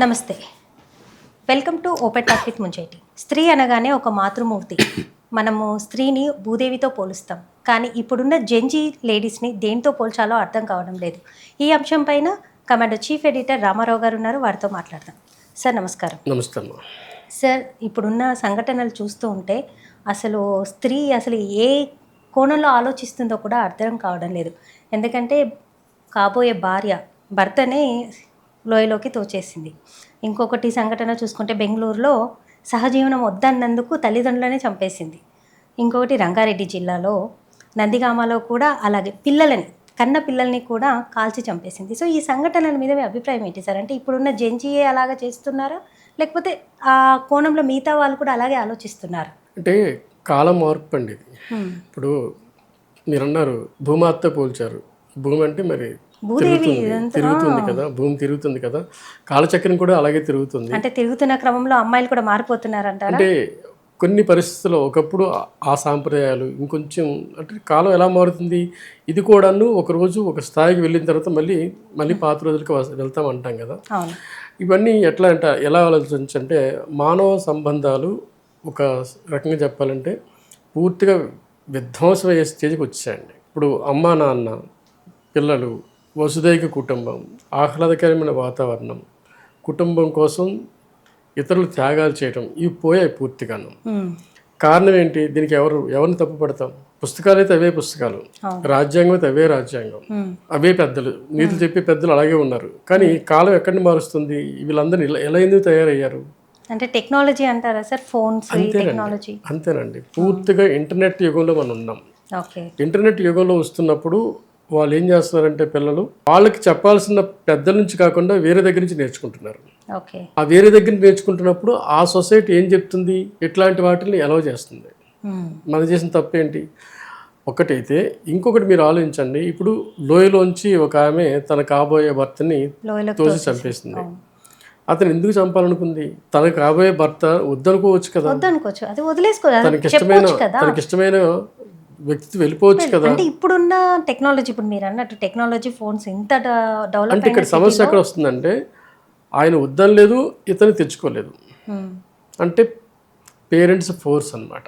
నమస్తే. Welcome to open talk with ముంచేటి. స్త్రీ అనగానే ఒక మాతృమూర్తి. మనము స్త్రీని భూదేవితో పోలుస్తాం. కానీ ఇప్పుడున్న జెన్జీ లేడీస్ని దేనితో పోల్చాలో అర్థం కావడం లేదు. ఈ అంశం పైన కమాండర్ చీఫ్ ఎడిటర్ రామారావు గారు ఉన్నారు, వారితో మాట్లాడదాం. సార్ నమస్కారం. నమస్తే అమ్మా. సార్, ఇప్పుడున్న సంఘటనలు చూస్తూ ఉంటే అసలు స్త్రీ అసలు ఏ కోణంలో ఆలోచిస్తుందో కూడా అర్థం కావడం లేదు. ఎందుకంటే కాబోయే భార్య భర్తనే లోయలోకి తోచేసింది. ఇంకొకటి సంఘటన చూసుకుంటే బెంగళూరులో సహజీవనం వద్దన్నందుకు తల్లిదండ్రులనే చంపేసింది. ఇంకొకటి రంగారెడ్డి జిల్లాలో నందిగామలో కూడా అలాగే కన్న పిల్లల్ని కూడా కాల్చి చంపేసింది. సో ఈ సంఘటనల మీద మీ అభిప్రాయం ఏంటి సార్? అంటే ఇప్పుడున్న జెన్జీఏ అలాగా చేస్తున్నారా, లేకపోతే ఆ కోణంలో మిగతా వాళ్ళు కూడా అలాగే ఆలోచిస్తున్నారా? అంటే కాలం మార్పు అండి ఇది. ఇప్పుడు మీరు అన్నారు భూమాతతో పోల్చారు. భూమి అంటే మరి తిరుగుతుంది కదా, భూమి తిరుగుతుంది కదా, కాలచక్రం కూడా అలాగే తిరుగుతుంది. అంటే తిరుగుతున్న క్రమంలో అమ్మాయిలు కూడా మారిపోతున్నారంటారా? అంటే కొన్ని పరిస్థితుల్లో ఒకప్పుడు ఆ సాంప్రదాయాలు ఇంకొంచెం అంటే కాలం ఎలా మారుతుంది, ఇది కూడాను ఒకరోజు ఒక స్థాయికి వెళ్ళిన తర్వాత మళ్ళీ పాత రోజులకి వెళ్తాం అంటాం కదా. ఇవన్నీ ఎలా ఆలోచించంటే మానవ సంబంధాలు ఒక రకంగా చెప్పాలంటే పూర్తిగా విధ్వంసమయ్యే స్టేజ్కి వచ్చాయండి. ఇప్పుడు అమ్మా నాన్న పిల్లలు వసుదైక కుటుంబం, ఆహ్లాదకరమైన వాతావరణం, కుటుంబం కోసం ఇతరులు త్యాగాలు చేయటం, ఇవి పోయాయి పూర్తిగాను. కారణం ఏంటి? దీనికి ఎవరిని తప్పు పడతాం? పుస్తకాలు అయితే అవే పుస్తకాలు, రాజ్యాంగం అయితే అవే రాజ్యాంగం, అవే పెద్దలు, నీతులు చెప్పే పెద్దలు అలాగే ఉన్నారు. కానీ కాలం ఎక్కడిని మారుస్తుంది? వీళ్ళందరూ ఎలా ఎందుకు తయారయ్యారు? అంటే టెక్నాలజీ అంటారా సార్? Phones, technology. అంతేనండి. పూర్తిగా ఇంటర్నెట్ యుగంలో మనం ఉన్నాం. ఇంటర్నెట్ యుగంలో వస్తున్నప్పుడు వాళ్ళు ఏం చేస్తున్నారంటే పిల్లలు వాళ్ళకి చెప్పాల్సిన పెద్దల నుంచి కాకుండా వేరే దగ్గర నుంచి నేర్చుకుంటున్నారు. ఆ వేరే దగ్గర నేర్చుకుంటున్నప్పుడు ఆ సొసైటీ ఏం చెప్తుంది, ఇట్లాంటి వాటిని ఎలా చేస్తుంది? మనం చేసిన తప్పేంటి? ఒకటైతే ఇంకొకటి మీరు ఆలోచించండి. ఇప్పుడు లోయలోంచి ఒక ఆమె తన కాబోయే భర్తని తోసి చంపేసింది. అతను ఎందుకు చంపాలనుకుంది? తన కాబోయే భర్త వద్దనుకోవచ్చు కదా, తనకిష్టమైన వ్యక్తి వెళ్ళిపోవచ్చు కదా. అంటే ఇప్పుడున్న టెక్నాలజీ, ఇప్పుడు మీరు అన్నట్టు టెక్నాలజీ, ఫోన్స్ ఇంత డెవలప్ అంటే ఇక్కడ సమస్య ఎక్కడ వస్తుందంటే ఆయన వద్దనలేదు, ఇతను తెచ్చుకోలేదు. అంటే పేరెంట్స్ ఫోర్స్ అనమాట.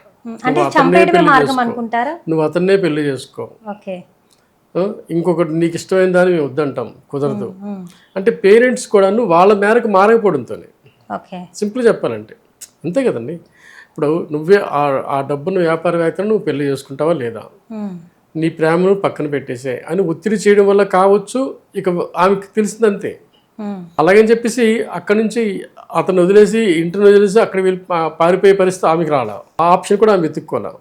నువ్వు అతన్నే పెళ్లి చేసుకో, ఇంకొకటి నీకు ఇష్టమైన దాన్ని మేము వద్దంటాం, కుదరదు. అంటే పేరెంట్స్ కూడా వాళ్ళ మేరకు మారకపోవడంతో, సింపుల్ చెప్పాలంటే అంతే కదండి. ఇప్పుడు నువ్వే ఆ డబ్బును వ్యాపారవేత్తను నువ్వు పెళ్లి చేసుకుంటావా లేదా, నీ ప్రేమను పక్కన పెట్టేసే అని ఒత్తిడి చేయడం వల్ల కావచ్చు, ఇక ఆమెకు తెలిసిందంతే. అలాగని చెప్పేసి అక్కడి నుంచి అతను వదిలేసి ఇంటిని వదిలేసి అక్కడ పారిపోయే పరిస్థితి ఆమెకు రాలా. ఆ ఆప్షన్ కూడా ఆమె వెతుక్కోలే.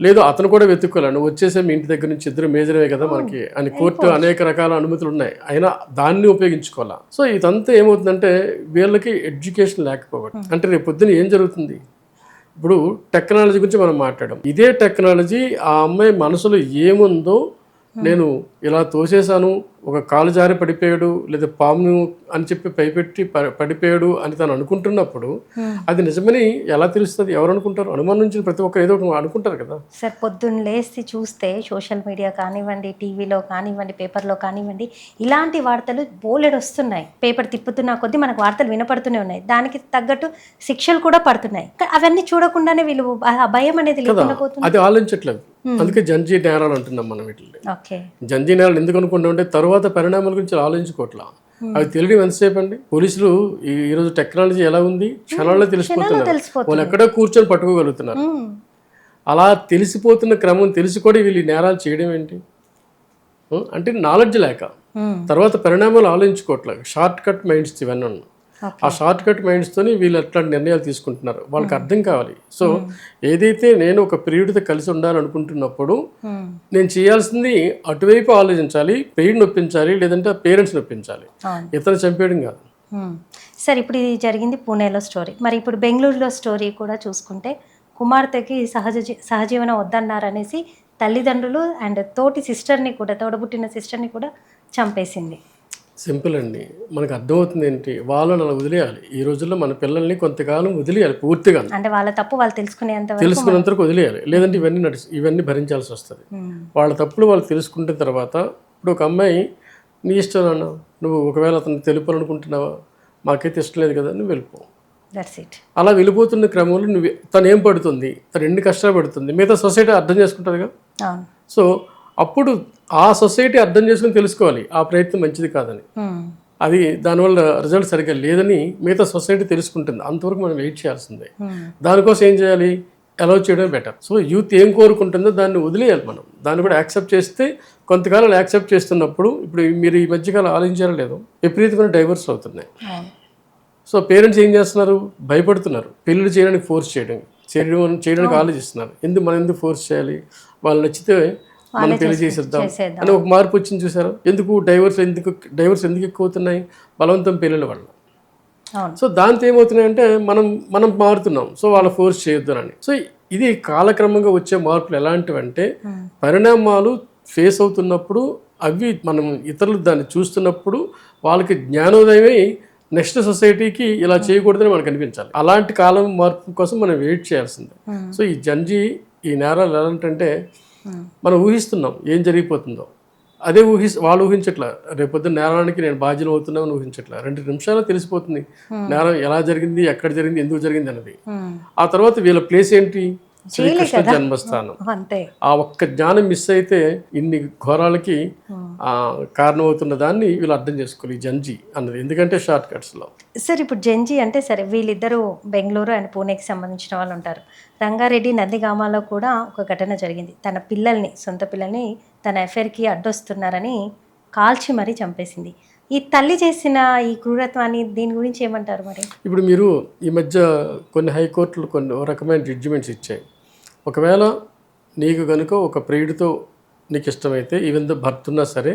లేదు అతను కూడా వెతుక్కోలే, నువ్వు వచ్చేసే మీ ఇంటి దగ్గర నుంచి ఇద్దరు మేజరే కదా మనకి అని కోర్టు అనేక రకాల అనుమతులు ఉన్నాయి, అయినా దాన్ని ఉపయోగించుకోవాలా. సో ఇదంతా ఏమవుతుందంటే వీళ్ళకి ఎడ్యుకేషన్ లేకపోవడం. అంటే రేపు పొద్దున ఏం జరుగుతుంది? ఇప్పుడు టెక్నాలజీ గురించి మనం మాట్లాడాం. ఇదే టెక్నాలజీ ఆ అమ్మాయి మనసులో ఏముందో, నేను ఇలా తోసేశాను, ఒక కాలు జారి పడిపోయాడు, లేదా పాము అని చెప్పి పైపెట్టి పడిపోయాడు అని తను అనుకుంటున్నప్పుడు అది నిజమని ఎలా తెలుస్తుంది? ఎవరు అనుకుంటారు? అనుమానం నుంచి ప్రతి ఒక్కరు ఏదో ఒకటి అనుకుంటారు కదా సార్. పొద్దున్న లేచి చూస్తే సోషల్ మీడియా కానివ్వండి, టీవీలో కానివ్వండి, పేపర్లో కానివ్వండి, ఇలాంటి వార్తలు బోలెడు వస్తున్నాయి. పేపర్ తిప్పుతున్న కొద్దీ మనకు వార్తలు వినపడుతూనే ఉన్నాయి. దానికి తగ్గట్టు శిక్షలు కూడా పడుతున్నాయి. అవన్నీ చూడకుండానే వీళ్ళు ఆ భయం అనేది లేకుండా పోతుంది. అది ఆలోచించట్లేదు. అందుకే జంజీ నేరాలు అంటున్నాం మనం. వీటిని జంజీ నేరాలు ఎందుకు అనుకుంటామంటే తరువాత పరిణామాల గురించి ఆలోచించుకోవట్లా. అవి తెలియడం ఎంతసేపు అండి? పోలీసులు ఈరోజు టెక్నాలజీ ఎలా ఉంది, క్షణాల్లో తెలిసిపోతున్నారు. వాళ్ళు ఎక్కడో కూర్చొని పట్టుకోగలుగుతున్నారు. అలా తెలిసిపోతున్న క్రమం తెలిసి కూడా వీళ్ళు నేరాలు చేయడం ఏంటి అంటే నాలెడ్జ్ లేక, తర్వాత పరిణామాలు ఆలోచించుకోవట్లేదు. షార్ట్ కట్ మైండ్స్ ఇవన్నీ ఉన్నాయి. ఆ షార్ట్ కట్ మైండ్స్తోని వీళ్ళు అట్లాంటి నిర్ణయాలు తీసుకుంటున్నారు. వాళ్ళకి అర్థం కావాలి. సో ఏదైతే నేను ఒక ప్రియుడితో కలిసి ఉండాలనుకుంటున్నప్పుడు నేను చేయాల్సింది అటువైపు ఆలోచించాలి, ప్రియుడిని ఒప్పించాలి, లేదంటే పేరెంట్స్ని ఒప్పించాలి, ఇతను చంపేయడం కాదు. సార్, ఇప్పుడు ఇది జరిగింది పూణేలో స్టోరీ. మరి ఇప్పుడు బెంగళూరులో స్టోరీ కూడా చూసుకుంటే కుమార్తెకి సహజీవనం వద్దన్నారనేసి తల్లిదండ్రులు అండ్ తోడబుట్టిన సిస్టర్ని కూడా చంపేసింది. సింపుల్ అండి. మనకు అర్థమవుతుంది ఏంటి, వాళ్ళని అలా వదిలేయాలి. ఈ రోజుల్లో మన పిల్లల్ని కొంతకాలం వదిలేయాలి పూర్తిగా. అంటే వాళ్ళ తప్పు వాళ్ళు తెలుసుకున్నంత వరకు వదిలేయాలి. లేదంటే ఇవన్నీ భరించాల్సి వస్తుంది. వాళ్ళ తప్పులు వాళ్ళు తెలుసుకుంటున్న తర్వాత, ఇప్పుడు ఒక అమ్మాయి నీ ఇష్టం అన్న, నువ్వు ఒకవేళ అతను తెలుపాలనుకుంటున్నావా, మాకైతే ఇష్టం లేదు కదా, నువ్వు వెళ్ళిపో. That's it. అలా వెళ్ళిపోతున్న క్రమంలో తను ఏం పడుతుంది, తను ఎన్ని కష్టాలు పడుతుంది, మిగతా సొసైటీ అర్థం చేసుకుంటుందిగా. అవును. సో అప్పుడు ఆ సొసైటీ అర్థం చేసుకుని తెలుసుకోవాలి ఆ ప్రయత్నం మంచిది కాదని, అది దానివల్ల రిజల్ట్ సరిగ్గా లేదని మిగతా సొసైటీ తెలుసుకుంటుంది. అంతవరకు మనం వెయిట్ చేయాల్సిందే. దానికోసం ఏం చేయాలి, అలౌ చేయడం బెటర్. సో యూత్ ఏం కోరుకుంటుందో దాన్ని వదిలేయాలి మనం, దాన్ని కూడా యాక్సెప్ట్ చేస్తే కొంతకాలం యాక్సెప్ట్ చేస్తున్నప్పుడు, ఇప్పుడు మీరు ఈ మధ్యకాలం ఆలోచించారో లేదో విపరీతమైన డైవర్స్ అవుతున్నాయి. సో పేరెంట్స్ ఏం చేస్తున్నారు, భయపడుతున్నారు పెళ్ళిళ్ళు చేయడానికి, ఫోర్స్ చేయడానికి ఆలోచిస్తున్నారు. మనం ఎందుకు ఫోర్స్ చేయాలి, వాళ్ళు నచ్చితే మనం పెళ్లి చేసేద్దాం అని ఒక మార్పు వచ్చింది చూసారు. ఎందుకు డైవర్స్ ఎందుకు ఎక్కువ అవుతున్నాయి, బలవంతం పెళ్ళిళ్ళ వల్ల. సో దాంతో ఏమవుతున్నాయంటే మనం మారుతున్నాం, సో వాళ్ళ ఫోర్స్ చేయొద్దునని. సో ఇది కాలక్రమంగా వచ్చే మార్పులు ఎలాంటివంటే, పరిణామాలు ఫేస్ అవుతున్నప్పుడు అవి మనం ఇతరులు దాన్ని చూస్తున్నప్పుడు వాళ్ళకి జ్ఞానోదయమై నెక్స్ట్ సొసైటీకి ఇలా చేయకూడదని మనకు అనిపించాలి. అలాంటి కాలం మార్పు కోసం మనం వెయిట్ చేయాల్సిందే. సో ఈ జంజీ, ఈ నేరాలు ఎలాంటంటే మనం ఊహిస్తున్నాం ఏం జరిగిపోతుందో, అదే వాళ్ళు ఊహించట్లా. రేపొద్దున నేరానికి నేను బాధ్యత అవుతున్నామని ఊహించట్లా. 2 నిమిషాల్లో తెలిసిపోతుంది నేరం ఎలా జరిగింది, ఎక్కడ జరిగింది, ఎందుకు జరిగింది అన్నది. ఆ తర్వాత వీళ్ళ ప్లేస్ ఏంటి, శ్రీకృష్ణ జన్మస్థానం. ఆ ఒక్క జ్ఞానం మిస్ అయితే ఇన్ని ఘోరాలకి కారణమవుతున్న దాన్ని వీళ్ళు అర్థం చేసుకోవాలి, జంజీ అన్నది. ఎందుకంటే షార్ట్ కట్స్లో. సార్ ఇప్పుడు జంజీ అంటే సరే, వీళ్ళిద్దరూ బెంగళూరు అండ్ పూణేకి సంబంధించిన వాళ్ళు ఉంటారు. రంగారెడ్డి నందిగామలో కూడా ఒక ఘటన జరిగింది. తన సొంత పిల్లల్ని తన అఫైర్కి అడ్డొస్తున్నారని కాల్చి మరీ చంపేసింది. ఈ తల్లి చేసిన ఈ క్రూరత్వాన్ని, దీని గురించి ఏమంటారు మరి? ఇప్పుడు మీరు ఈ మధ్య కొన్ని హైకోర్టులు కొన్ని రకమైన జడ్జిమెంట్స్ ఇచ్చాయి. ఒకవేళ నీకు కనుక ఒక ప్రియుడితో నీకు ఇష్టమైతే, ఈవెన్ దో భర్త ఉన్నా సరే,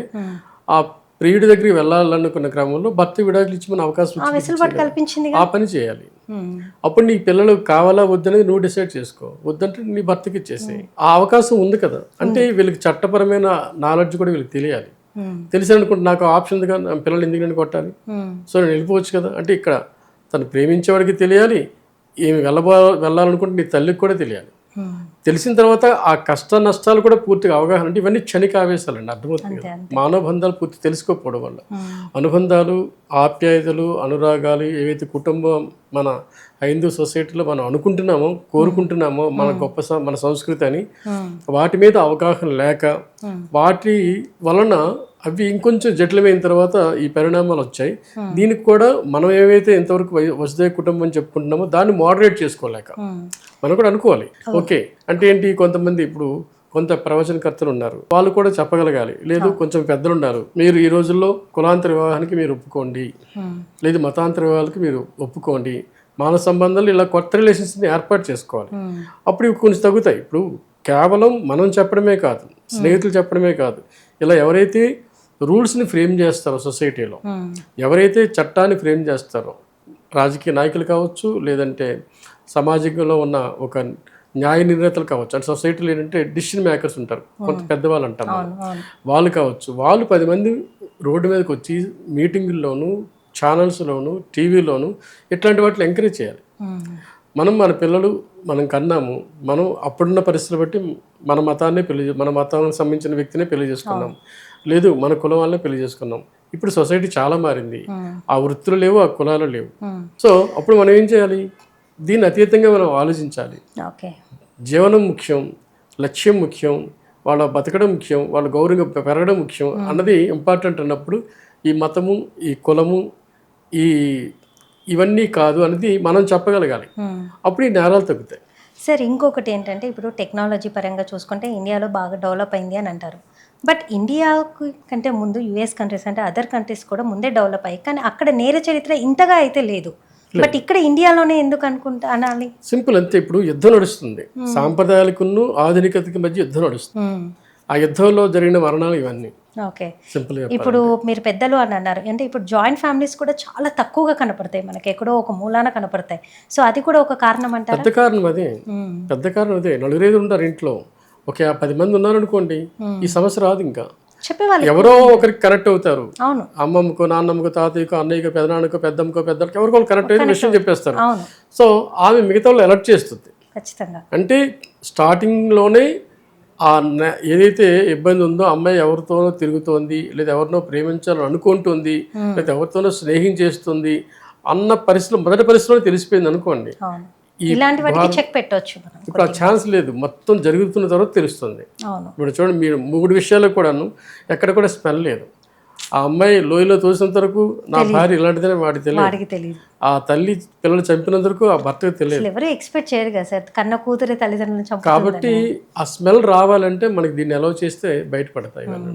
ఆ ప్రియుడి దగ్గరికి వెళ్ళాలనుకున్న క్రమంలో భర్త విడాకులు ఇచ్చి మన అవకాశం కల్పించింది, ఆ పని చేయాలి. అప్పుడు నీ పిల్లలు కావాలా వద్దనేది నువ్వు డిసైడ్ చేసుకో. వద్దంటే నీ భర్తకి ఇచ్చేసి ఆ అవకాశం ఉంది కదా. అంటే వీళ్ళకి చట్టపరమైన నాలెడ్జ్ కూడా వీళ్ళకి తెలియాలి. తెలిసి అనుకుంటే నాకు ఆప్షన్ ఉంది కదా, పిల్లలు ఎందుకు నేను కొట్టాలి, సో నేను వెళ్ళిపోవచ్చు కదా. అంటే ఇక్కడ తను ప్రేమించేవాడికి తెలియాలి, ఏమి వెళ్ళాలనుకుంటే నీ తల్లికి కూడా తెలియాలి. తెలిసిన తర్వాత ఆ కష్ట నష్టాలు కూడా పూర్తిగా అవగాహన. అంటే ఇవన్నీ క్షణిక ఆవేశాలండి, అర్థమవుతుంది కదా. మానవ బంధాలు పూర్తి తెలుసుకోకపోవడం వల్ల అనుబంధాలు, ఆప్యాయతలు, అనురాగాలు ఏవైతే కుటుంబం మన హైందూ సొసైటీలో మనం అనుకుంటున్నామో, కోరుకుంటున్నామో, మన సంస్కృతి అని, వాటి మీద అవగాహన లేక వాటి వలన అవి ఇంకొంచెం జటిలమైన తర్వాత ఈ పరిణామాలు వచ్చాయి. దీనికి కూడా మనం ఏవైతే ఇంతవరకు వసుదైవ కుటుంబం అని చెప్పుకుంటున్నామో దాన్ని మోడరేట్ చేసుకోలేక మనం కూడా అనుకోవాలి. ఓకే అంటే ఏంటి, కొంతమంది ఇప్పుడు కొంత ప్రవచనకర్తలు ఉన్నారు, వాళ్ళు కూడా చెప్పగలగాలి. లేదు కొంచెం పెద్దలు ఉన్నారు, మీరు ఈ రోజుల్లో కులాంతర వివాహానికి మీరు ఒప్పుకోండి, లేదు మతాంతర వివాహాలకి మీరు ఒప్పుకోండి, మానవ సంబంధాలు ఇలా కొత్త రిలేషన్స్ని ఏర్పాటు చేసుకోవాలి. అప్పుడు ఇవి కొంచెం తగ్గుతాయి. ఇప్పుడు కేవలం మనం చెప్పడమే కాదు, స్నేహితులు చెప్పడమే కాదు, ఇలా ఎవరైతే రూల్స్ని ఫ్రేమ్ చేస్తారో సొసైటీలో, ఎవరైతే చట్టాన్ని ఫ్రేమ్ చేస్తారో, రాజకీయ నాయకులు కావచ్చు, లేదంటే సమాజంలో ఉన్న ఒక న్యాయ నిర్ణేతలు కావచ్చు, అంటే సొసైటీలో ఏంటంటే డిసిషన్ మేకర్స్ ఉంటారు, కొంత పెద్దవాళ్ళు అంటారు, వాళ్ళు కావచ్చు. వాళ్ళు 10 మంది రోడ్డు మీదకి వచ్చి మీటింగుల్లోనూ, ఛానల్స్లోను, టీవీలోను ఇట్లాంటి వాటిని ఎంకరేజ్ చేయాలి. మన పిల్లలు మనం కన్నాము, మనం అప్పుడున్న పరిస్థితులు బట్టి మన మతాన్ని మన మతానికి సంబంధించిన వ్యక్తినే పెళ్లి చేసుకున్నాం, లేదు మన కులం వాళ్ళనే పెళ్లి చేసుకున్నాం. ఇప్పుడు సొసైటీ చాలా మారింది, ఆ వృత్తులు లేవు, ఆ కులాలు లేవు. సో అప్పుడు మనం ఏం చేయాలి, దీన్ని అతీతంగా మనం ఆలోచించాలి. జీవనం ముఖ్యం, లక్ష్యం ముఖ్యం, వాళ్ళ బతకడం ముఖ్యం, వాళ్ళ గౌరవంగా పెరగడం ముఖ్యం అన్నది ఇంపార్టెంట్ అన్నప్పుడు ఈ మతము, ఈ కులము, ఇవన్నీ కాదు అనేది మనం చెప్పగలగాలి. అప్పుడు ఈ నేరాలు తగ్గుతాయి. సార్ ఇంకొకటి ఏంటంటే, ఇప్పుడు టెక్నాలజీ పరంగా చూసుకుంటే ఇండియాలో బాగా డెవలప్ అయింది అని అంటారు. బట్ ఇండియాకు కంటే ముందు యుఎస్ కంట్రీస్ అంటే అదర్ కంట్రీస్ కూడా ముందే డెవలప్ అయ్యాయి, కానీ అక్కడ నేర చరిత్ర ఇంతగా అయితే లేదు. బట్ ఇక్కడ ఇండియాలోనే ఎందుకు అనాలి? సింపుల్ అంతే. ఇప్పుడు యుద్ధం నడుస్తుంది, సాంప్రదాయాలకును ఆధునికతకి మధ్య యుద్ధం నడుస్తుంది. ఆ యుద్ధంలో జరిగిన మరణాలు ఇవన్నీ. ఓకే, ఇప్పుడు మీరు పెద్దలు అని అన్నారు అంటే, ఇప్పుడు జాయింట్ ఫ్యామిలీస్ కూడా చాలా తక్కువగా కనపడతాయి మనకి, ఎక్కడో ఒక మూలాన కనపడతాయి. సో అది కూడా ఒక కారణం అంటారు. పెద్ద కారణం అదే. 4-5 ఉంటారు ఇంట్లో, ఒక 10 మంది ఉన్నారనుకోండి, ఈ సమస్య రాదు. ఇంకా చెప్పేవాళ్ళు ఎవరో ఒకరికి కనెక్ట్ అవుతారు. అమ్మమ్మకో, నాన్నమ్మకో, తాతయ్యకో, అన్నయ్యకో, పెదనాన్నకో, పెద్దమ్మకో, పెద్దలకి ఎవరికో కనెక్ట్ అయిన విషయం చెప్పేస్తారు. సో ఆమె మిగతా వాళ్ళు అలర్ట్ చేస్తుంది ఖచ్చితంగా. అంటే స్టార్టింగ్లోనే ఏదైతే ఇబ్బంది ఉందో, అమ్మాయి ఎవరితోనో తిరుగుతోంది, లేదా ఎవరినో ప్రేమించాలని అనుకుంటుంది, లేదా ఎవరితోనో స్నేహం చేస్తుంది, అన్న పరిస్థితిలో మొదటి పరిస్థితిలో తెలిసిపోయింది అనుకోండి, అవును. ఇలాంటి వాటికి చెక్ పెట్టవచ్చు మనం. ఇప్పుడు ఆ ఛాన్స్ లేదు, మొత్తం జరుగుతున్న తర్వాత తెలుస్తుంది. అవును. ఇప్పుడు చూడండి, మీరు 3 విషయాలకు కూడాను ఎక్కడ కూడా స్మెల్ లేదు. ఆ అమ్మాయి లోయలో తోసినంత వరకు నా భార్య ఇలాంటిదని వాడికి వాడికి తెలియదు. తెలియదు. ఆ తల్లి పిల్లలు చంపినంత వరకు ఆ భర్తకు తెలియదు. అసలు ఎవరు ఎక్స్పెక్ట్ చేయరు కదా సార్, కన్న కూతురే తల్లిదండ్రులను చంపుతుంది. కాబట్టి ఆ స్మెల్ రావాలంటే మనకి దీన్ని అలౌ చేస్తే బయటపడతాయి ఇవన్నీ.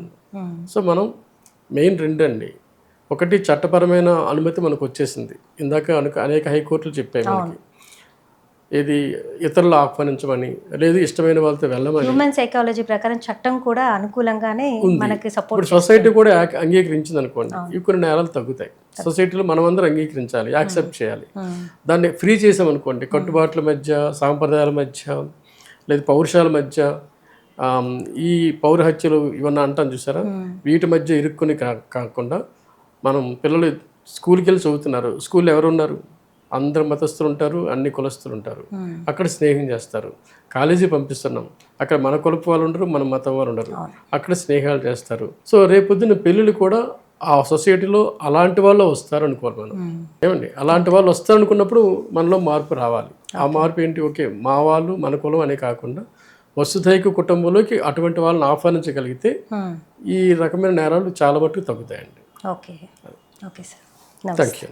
సో మనం మెయిన్ 2 అండి. ఒకటి, చట్టపరమైన అనుమతి మనకు వచ్చేసింది. ఇందాక అనేక హైకోర్టులు చెప్పాయి మనకి, ఏది ఇతరులు ఆహ్వానించమని, లేదు ఇష్టమైన వాళ్ళతో వెళ్ళమని. హ్యూమన్ సైకాలజీ ప్రకారం చట్టం కూడా అనుకూలంగానే మనకి సపోర్ట్. ఇప్పుడు సొసైటీ కూడా అంగీకరించింది అనుకోండి, ఈ కొన్ని నేరాలు తగ్గుతాయి. సొసైటీలో మనమందరం అంగీకరించాలి, యాక్సెప్ట్ చేయాలి. దాన్ని ఫ్రీ చేసామనుకోండి, కట్టుబాట్ల మధ్య, సాంప్రదాయాల మధ్య, లేదా పౌరుషాల మధ్య, ఈ పౌరహత్యలు ఇవన్నీ అంటాం చూసారా, వీటి మధ్య ఇరుక్కుని కాకుండా మనం పిల్లలు స్కూల్కి వెళ్ళి చదువుతున్నారు, స్కూల్లో ఎవరు ఉన్నారు, అందరు మతస్థులు ఉంటారు, అన్ని కులస్తులు ఉంటారు, అక్కడ స్నేహం చేస్తారు. కాలేజీ పంపిస్తున్నాం, అక్కడ మన కులపు వాళ్ళు ఉండరు, మన మతం వాళ్ళు ఉండరు, అక్కడ స్నేహాలు చేస్తారు. సో రేపొద్దున పెళ్ళిళ్ళు కూడా ఆ సొసైటీలో అలాంటి వాళ్ళు వస్తారు అనుకోవాలి మనం. ఏమండి, అలాంటి వాళ్ళు వస్తారు అనుకున్నప్పుడు మనలో మార్పు రావాలి. ఆ మార్పు ఏంటి, ఓకే మా వాళ్ళు మన కులం అనే కాకుండా వసుధైక కుటుంబంలోకి అటువంటి వాళ్ళని ఆహ్వానించగలిగితే ఈ రకమైన నేరాలు చాలా మట్టుకు తగ్గుతాయండి. Okay, okay sir, thank you.